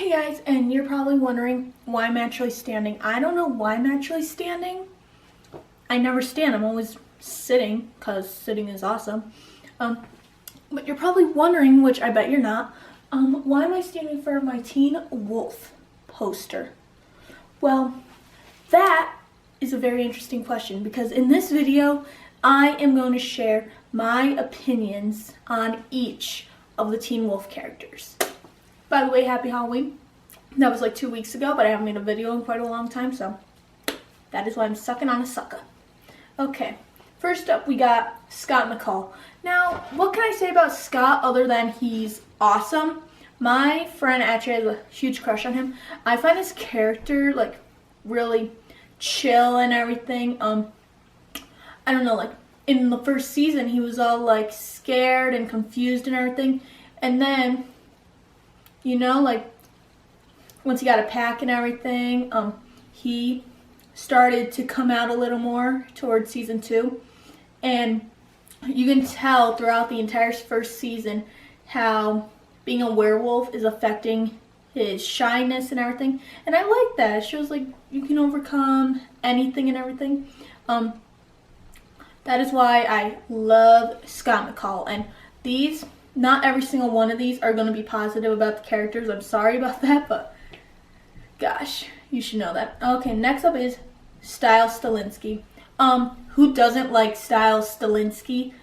Hey guys, and you're probably wondering why I'm actually standing. I don't know why I'm actually standing. I never stand. I'm always sitting because sitting is awesome. But you're probably wondering, which I bet you're not, why am I standing in front of my Teen Wolf poster? Well, that is a very interesting question because in this video, I am going to share my opinions on each of the Teen Wolf characters. By the way, happy Halloween. That was like 2 weeks ago, but I haven't made a video in quite a long time, so that is why I'm sucking on a sucker. Okay, first up we got Scott McCall. Now, what can I say about Scott other than he's awesome? My friend actually has a huge crush on him. I find his character like really chill and everything. I don't know, like in the first season he was all like scared and confused and everything, and then like once he got a pack and everything, he started to come out a little more towards season 2. And you can tell throughout the entire first season how being a werewolf is affecting his shyness and everything. And I like that. It shows like you can overcome anything and everything. That is why I love Scott McCall. And not every single one of these are going to be positive about the characters. I'm sorry about that, but gosh, you should know that. Okay, next up is Stiles Stilinski. Who doesn't like Stiles Stilinski?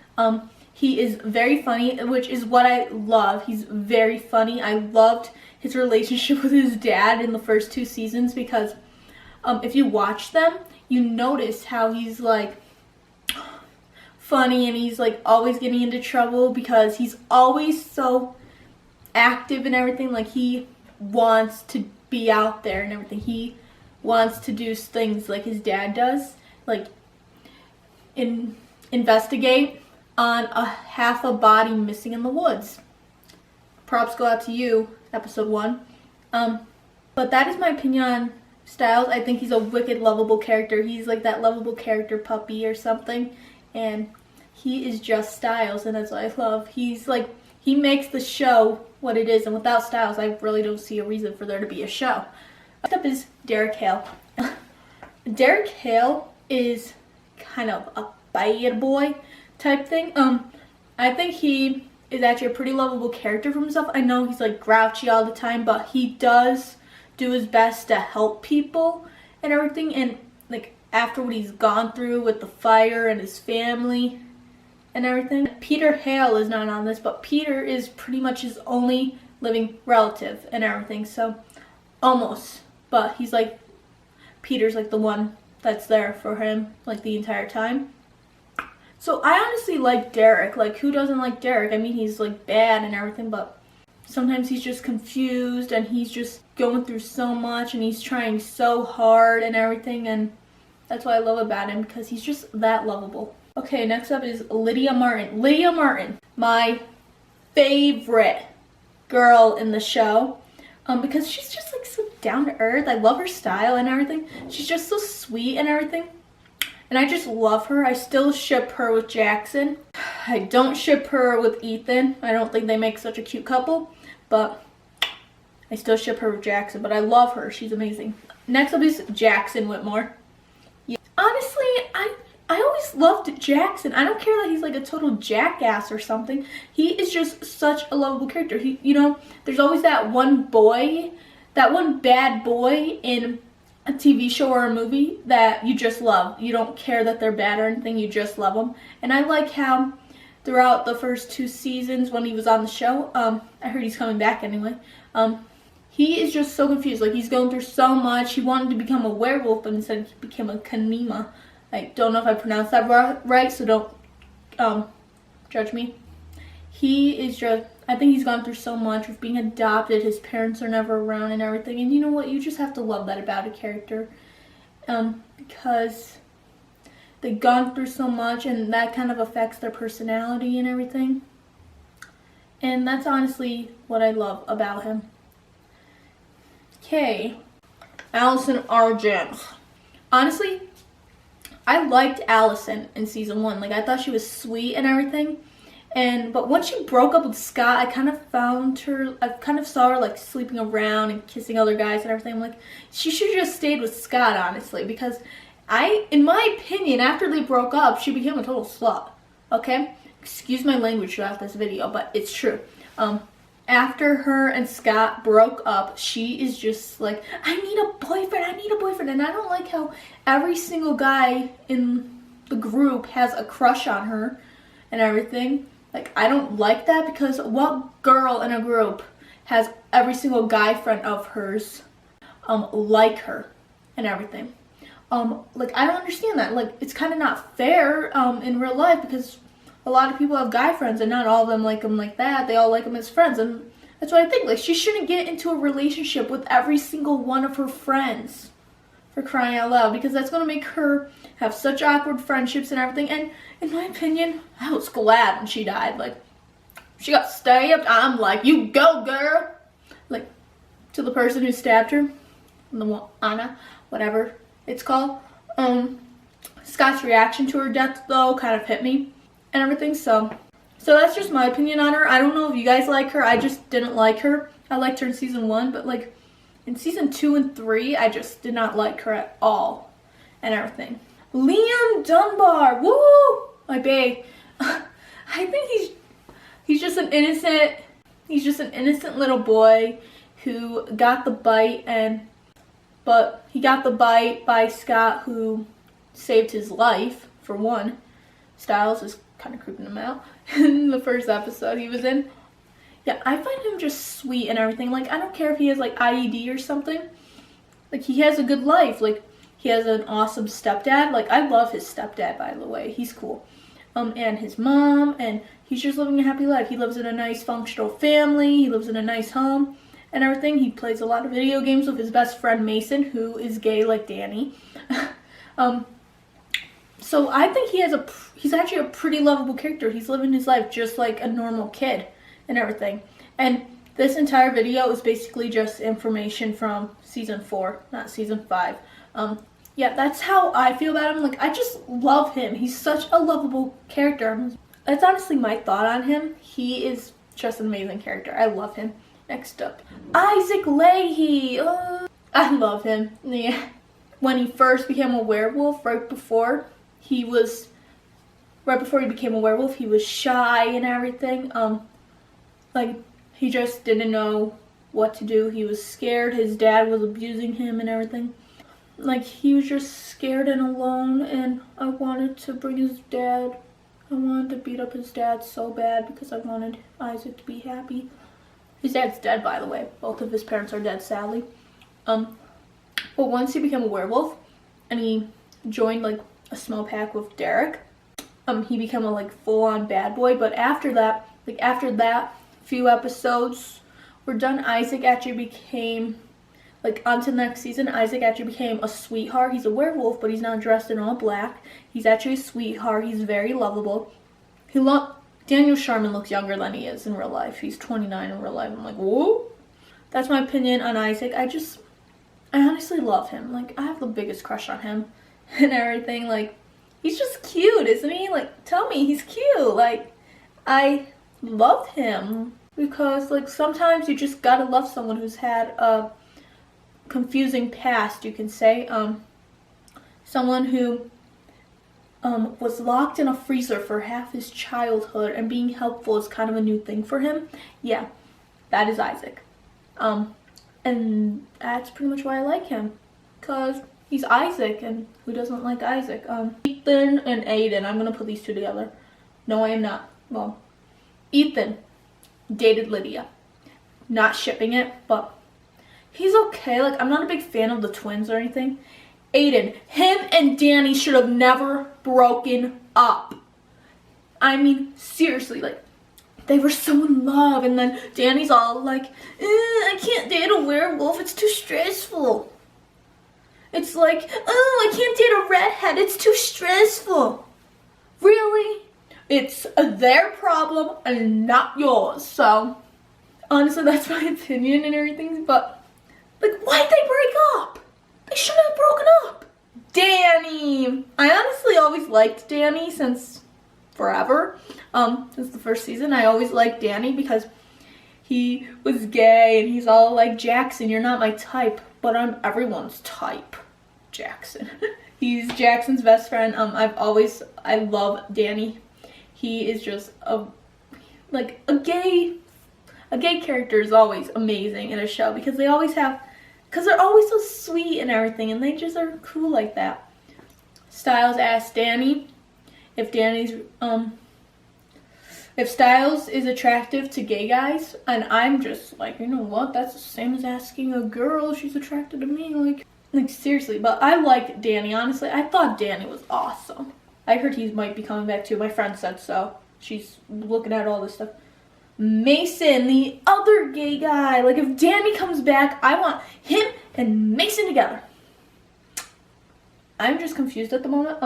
He is very funny, which is what I love. He's very funny. I loved his relationship with his dad in the first 2 seasons because if you watch them, you notice how he's like funny and he's like always getting into trouble because he's always so active and everything. Like he wants to be out there and everything. He wants to do things like his dad does, like investigate on a half a body missing in the woods. Props go out to you, episode 1. But that is my opinion on Stiles. I think he's a wicked lovable character. He's like that lovable character puppy or something, and he is just Stiles, and that's what I love. He makes the show what it is, and without Stiles, I really don't see a reason for there to be a show. Next up is Derek Hale. Derek Hale is kind of a bad boy type thing. I think he is actually a pretty lovable character for himself. I know he's like grouchy all the time, but he does do his best to help people and everything. And like after what he's gone through with the fire and his family and everything. Peter Hale is not on this, but Peter is pretty much his only living relative and everything, so almost. But he's like, Peter's like the one that's there for him like the entire time. So I honestly like Derek. Like, who doesn't like Derek? I mean, he's like bad and everything, but sometimes he's just confused and he's just going through so much and he's trying so hard and everything, and that's what I love about him because he's just that lovable. Okay, next up is Lydia Martin. Lydia Martin, my favorite girl in the show, because she's just like so down to earth. I love her style and everything. She's just so sweet and everything, and I just love her. I still ship her with Jackson. I don't ship her with Ethan. I don't think they make such a cute couple, but I still ship her with Jackson. But I love her. She's amazing. Next up is Jackson Whitmore. Yeah. Honestly, I always loved Jackson. I don't care that he's like a total jackass or something. He is just such a lovable character. There's always that one boy, that one bad boy in a TV show or a movie that you just love. You don't care that they're bad or anything. You just love them. And I like how throughout the first 2 seasons when he was on the show, I heard he's coming back anyway. He is just so confused. Like, he's going through so much. He wanted to become a werewolf, but instead he became a Kanima. I don't know if I pronounced that right, so don't judge me. I think he's gone through so much with being adopted. His parents are never around and everything. And you know what? You just have to love that about a character. Because they've gone through so much and that kind of affects their personality and everything. And that's honestly what I love about him. Okay. Allison Argent. Honestly, I liked Allison in season 1. Like, I thought she was sweet and everything. But once she broke up with Scott, I kind of saw her like sleeping around and kissing other guys and everything. I'm like, she should have just stayed with Scott, honestly, because in my opinion, after they broke up, she became a total slut. Okay? Excuse my language throughout this video, but it's true. After her and Scott broke up, she is just like, I need a boyfriend. And I don't like how every single guy in the group has a crush on her and everything. Like, I don't like that, because what girl in a group has every single guy friend of hers like her and everything? Like, I don't understand that. Like, it's kind of not fair in real life, because a lot of people have guy friends and not all of them like them like that. They all like them as friends, and that's what I think. Like, she shouldn't get into a relationship with every single one of her friends, for crying out loud, because that's going to make her have such awkward friendships and everything. And in my opinion, I was glad when she died. Like, she got stabbed. I'm like, you go, girl. Like, to the person who stabbed her, Anna, whatever it's called. Scott's reaction to her death, though, kind of hit me and everything. So that's just my opinion on her. I don't know if you guys like her. I just didn't like her. I liked her in season 1, but like in season 2 and 3, I just did not like her at all and everything. Liam Dunbar, woo, my babe. I think he's just an innocent little boy who got the bite, but he got the bite by Scott, who saved his life, for one. Styles is kind of creeping him out in the first episode he was in. Yeah, I find him just sweet and everything. Like, I don't care if he has like IED or something. Like, he has a good life. Like, he has an awesome stepdad. Like, I love his stepdad, by the way. He's cool. And his mom, and he's just living a happy life. He lives in a nice functional family. He lives in a nice home and everything. He plays a lot of video games with his best friend Mason, who is gay like Danny. So I think he's actually a pretty lovable character. He's living his life just like a normal kid and everything. And this entire video is basically just information from season 4, not season 5. Yeah, that's how I feel about him. Like, I just love him. He's such a lovable character. That's honestly my thought on him. He is just an amazing character. I love him. Next up, Isaac Leahy. I love him. Yeah. When he first became a werewolf, right before he became a werewolf, he was shy and everything. Like, he just didn't know what to do. He was scared. His dad was abusing him and everything. Like, he was just scared and alone, and I wanted to beat up his dad so bad, because I wanted Isaac to be happy. His dad's dead, by the way. Both of his parents are dead, sadly. But once he became a werewolf, and he joined like a small pack with Derek, he became a like full-on bad boy. But after that few episodes were done, Isaac actually became, like, onto the next season, Isaac actually became a sweetheart. He's a werewolf, but he's not dressed in all black. He's actually a sweetheart. He's very lovable. Daniel Sharman looks younger than he is in real life. He's 29 in real life. I'm like, whoa. That's my opinion on Isaac. I honestly love him. Like, I have the biggest crush on him and everything. Like, he's just cute, isn't he? Like, tell me he's cute. Like, I love him, because, like, sometimes you just gotta love someone who's had a confusing past, you can say. Someone who was locked in a freezer for half his childhood, and being helpful is kind of a new thing for him. Yeah, that is Isaac. And that's pretty much why I like him, because he's Isaac, and who doesn't like Isaac? Ethan and Aiden, I'm gonna put these two together. No, I am not. Well, Ethan dated Lydia. Not shipping it, but he's okay. Like, I'm not a big fan of the twins or anything. Aiden, him and Danny should have never broken up. I mean, seriously, like, they were so in love, and then Danny's all like, I can't date a werewolf, it's too stressful. It's like, oh, I can't date a redhead, it's too stressful. Really? It's their problem and not yours. So, honestly, that's my opinion and everything, but, like, why'd they break up? They shouldn't have broken up. Danny. I honestly always liked Danny since forever. Since the first season, I always liked Danny because he was gay and he's all like, Jackson, you're not my type, but I'm everyone's type. Jackson. He's Jackson's best friend. I love Danny. He is just a gay character is always amazing in a show because they're always so sweet and everything, and they just are cool like that. Stiles asked Danny if Stiles is attractive to gay guys, and I'm just like, you know what? That's the same as asking a girl if she's attracted to me. Like seriously, but I like Danny, honestly. I thought Danny was awesome. I heard he might be coming back too. My friend said so. She's looking at all this stuff. Mason, the other gay guy. Like, if Danny comes back, I want him and Mason together. I'm just confused at the moment.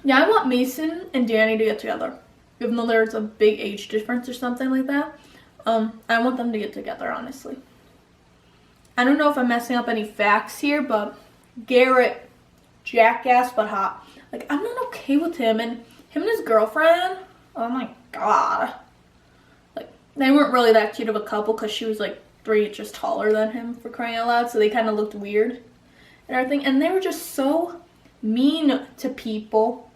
Yeah, I want Mason and Danny to get together. Even though there's a big age difference or something like that. I want them to get together, honestly. I don't know if I'm messing up any facts here, but Garrett, jackass but hot. Like, I'm not okay with him and his girlfriend. Oh my god. Like, they weren't really that cute of a couple because she was like 3 inches taller than him, for crying out loud, so they kind of looked weird and everything. And they were just so mean to people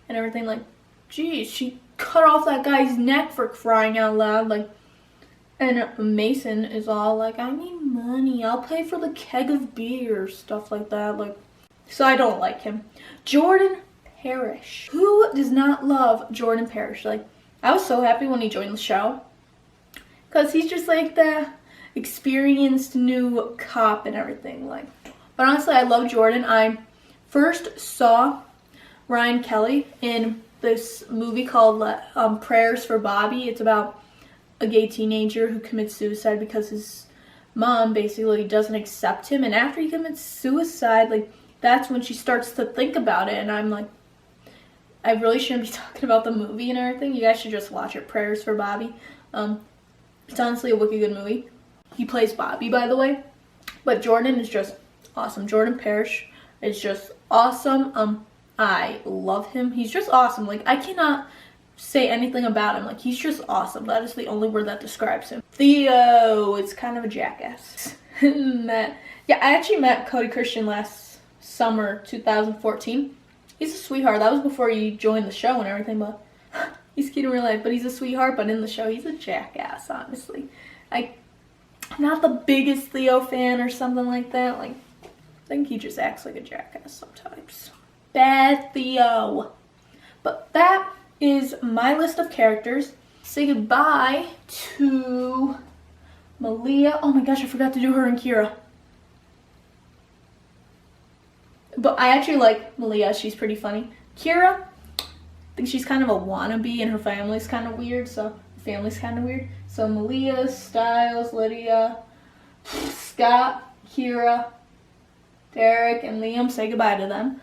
and everything. Like, geez, she cut off that guy's neck, for crying out loud. Like, and Mason is all like, I need money, I'll pay for the keg of beer, stuff like that. Like, so I don't like him. Jordan Parrish. Who does not love Jordan Parrish? Like, I was so happy when he joined the show because he's just like the experienced new cop and everything. Like, but honestly, I love Jordan. I first saw Ryan Kelly in this movie called Prayers for Bobby. It's about a gay teenager who commits suicide because his mom basically doesn't accept him, and after he commits suicide, like, that's when she starts to think about it. And I'm like, I really shouldn't be talking about the movie and everything. You guys should just watch it, Prayers for Bobby. It's honestly a wicked good movie. He plays Bobby, by the way. But Jordan is just awesome. Jordan Parrish is just awesome. I love him. He's just awesome. Like, I cannot say anything about him. Like, he's just awesome. That is the only word that describes him. Theo is kind of a jackass. I actually met Cody Christian last summer, 2014. He's a sweetheart. That was before he joined the show and everything, but he's cute in real life. But he's a sweetheart, but in the show, he's a jackass, honestly. I'm not the biggest Theo fan or something like that. Like, I think he just acts like a jackass sometimes. Bad Theo. But that is my list of characters. Say goodbye to Malia. Oh my gosh, I forgot to do her and Kira. But I actually like Malia. She's pretty funny. Kira, I think she's kind of a wannabe, and her family's kind of weird. So Malia, Stiles, Lydia, Scott, Kira, Derek, and Liam. Say goodbye to them.